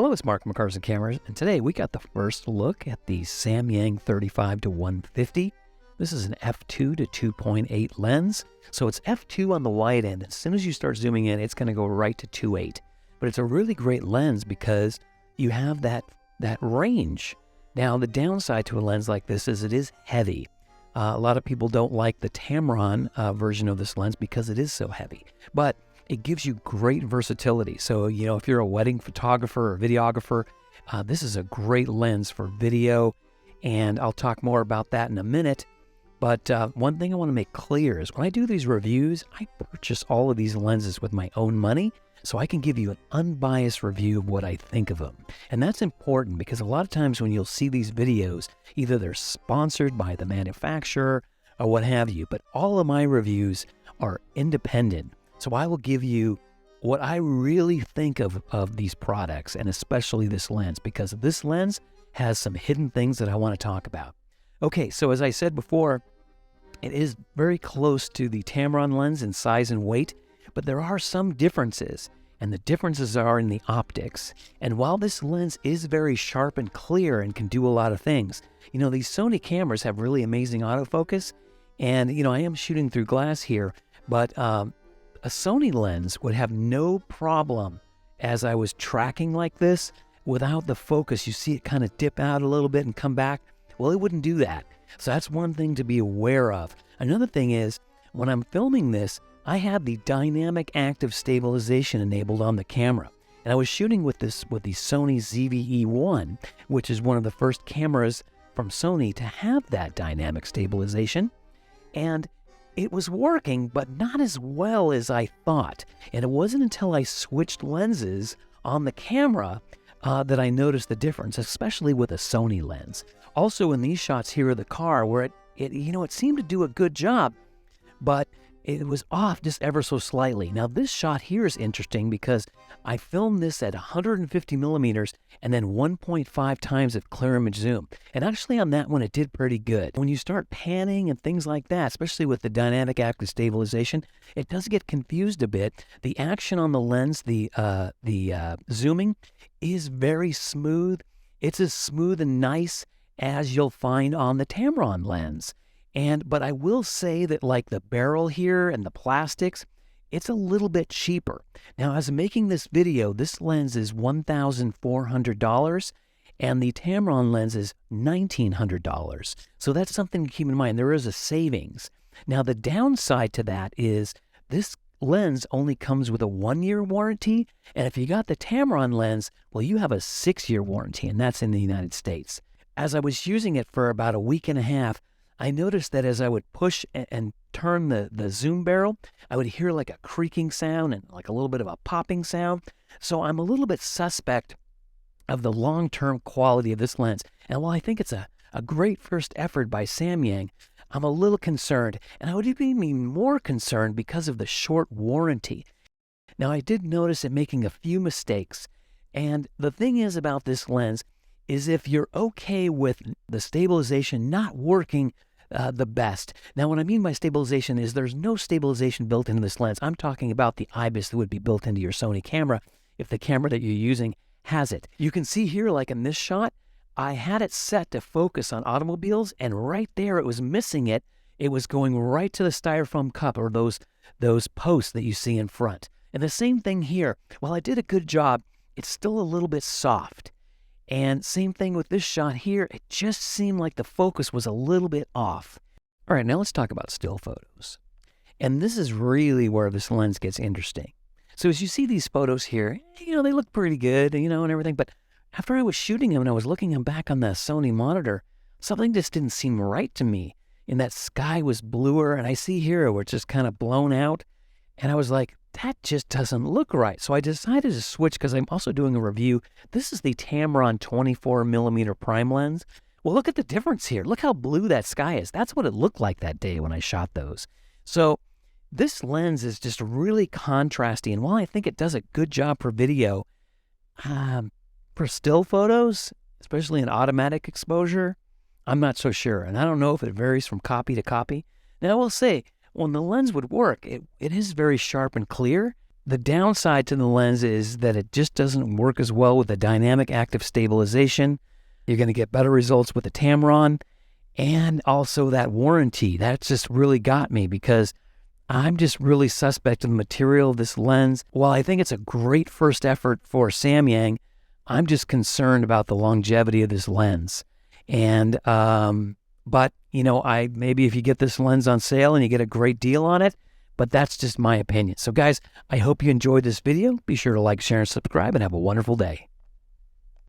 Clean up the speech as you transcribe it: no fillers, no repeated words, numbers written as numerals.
Hello, it's Mark from Cars and Cameras, and today we got the first look at the Samyang 35-150. This is an f2 to 2.8 lens, so it's f2 on the wide end. As soon as you start zooming in, it's going to go right to 2.8. But it's a really great lens because you have that range. Now, the downside to a lens like this is it is heavy. A lot of people don't like the Tamron version of this lens because it is so heavy. But it gives you great versatility. So, if you're a wedding photographer or videographer, this is a great lens for video, and I'll talk more about that in a minute. But one thing I want to make clear is when I do these reviews, I purchase all of these lenses with my own money, so I can give you an unbiased review of what I think of them. And that's important because a lot of times when you'll see these videos, either they're sponsored by the manufacturer or what have you, but all of my reviews are independent. So I will give you what I really think of these products, and especially this lens, because this lens has some hidden things that I want to talk about. Okay, so as I said before, it is very close to the Tamron lens in size and weight, but there are some differences, and the differences are in the optics. And while this lens is very sharp and clear and can do a lot of things, these Sony cameras have really amazing autofocus, and I am shooting through glass here, but a Sony lens would have no problem as I was tracking like this without the focus. You see it kind of dip out a little bit and come back. Well, it wouldn't do that. So that's one thing to be aware of. Another thing is, when I'm filming this, I had the dynamic active stabilization enabled on the camera. And I was shooting with the Sony ZV-E1, which is one of the first cameras from Sony to have that dynamic stabilization. And it was working, but not as well as I thought. And it wasn't until I switched lenses on the camera that I noticed the difference, especially with a Sony lens. Also, in these shots here of the car, where it seemed to do a good job, but it was off just ever so slightly. Now, this shot here is interesting because I filmed this at 150 millimeters and then 1.5 times of clear image zoom. And actually on that one, it did pretty good. When you start panning and things like that, especially with the dynamic active stabilization, it does get confused a bit. The action on the lens, the zooming, is very smooth. It's as smooth and nice as you'll find on the Tamron lens. But I will say that like the barrel here and the plastics, it's a little bit cheaper. Now, as I'm making this video, this lens is $1,400 and the Tamron lens is $1,900. So that's something to keep in mind. There is a savings. Now, the downside to that is this lens only comes with a 1-year warranty. And if you got the Tamron lens, well, you have a 6-year warranty, and that's in the United States. As I was using it for about a week and a half, I noticed that as I would push and turn the zoom barrel, I would hear like a creaking sound and like a little bit of a popping sound. So I'm a little bit suspect of the long-term quality of this lens. And while I think it's a great first effort by Samyang, I'm a little concerned. And I would even be more concerned because of the short warranty. Now, I did notice it making a few mistakes. And the thing is about this lens is if you're okay with the stabilization not working the best. Now, what I mean by stabilization is there's no stabilization built into this lens. I'm talking about the IBIS that would be built into your Sony camera if the camera that you're using has it. You can see here, like in this shot, I had it set to focus on automobiles, and right there it was missing it. It was going right to the styrofoam cup or those posts that you see in front. And the same thing here. While I did a good job, it's still a little bit soft. And same thing with this shot here. It just seemed like the focus was a little bit off. All right, now let's talk about still photos. And this is really where this lens gets interesting. So as you see these photos here, they look pretty good, and everything. But after I was shooting them and I was looking them back on the Sony monitor, something just didn't seem right to me. And that sky was bluer, and I see here where it's just kind of blown out. And I was like, that just doesn't look right. So I decided to switch because I'm also doing a review. This is the Tamron 24mm prime lens. Well, look at the difference here. Look how blue that sky is. That's what it looked like that day when I shot those. So this lens is just really contrasty. And while I think it does a good job for video, for still photos, especially in automatic exposure, I'm not so sure. And I don't know if it varies from copy to copy. Now, I will say, when the lens would work, it is very sharp and clear, The downside to the lens is that it just doesn't work as well with the dynamic active stabilization. You're going to get better results with the Tamron, and also that warranty. That's just really got me because I'm just really suspect of the material of this lens. While I think it's a great first effort for Samyang, I'm just concerned about the longevity of this lens. And, but, you know, maybe if you get this lens on sale and you get a great deal on it, but that's just my opinion. So guys, I hope you enjoyed this video. Be sure to like, share, and subscribe, and have a wonderful day.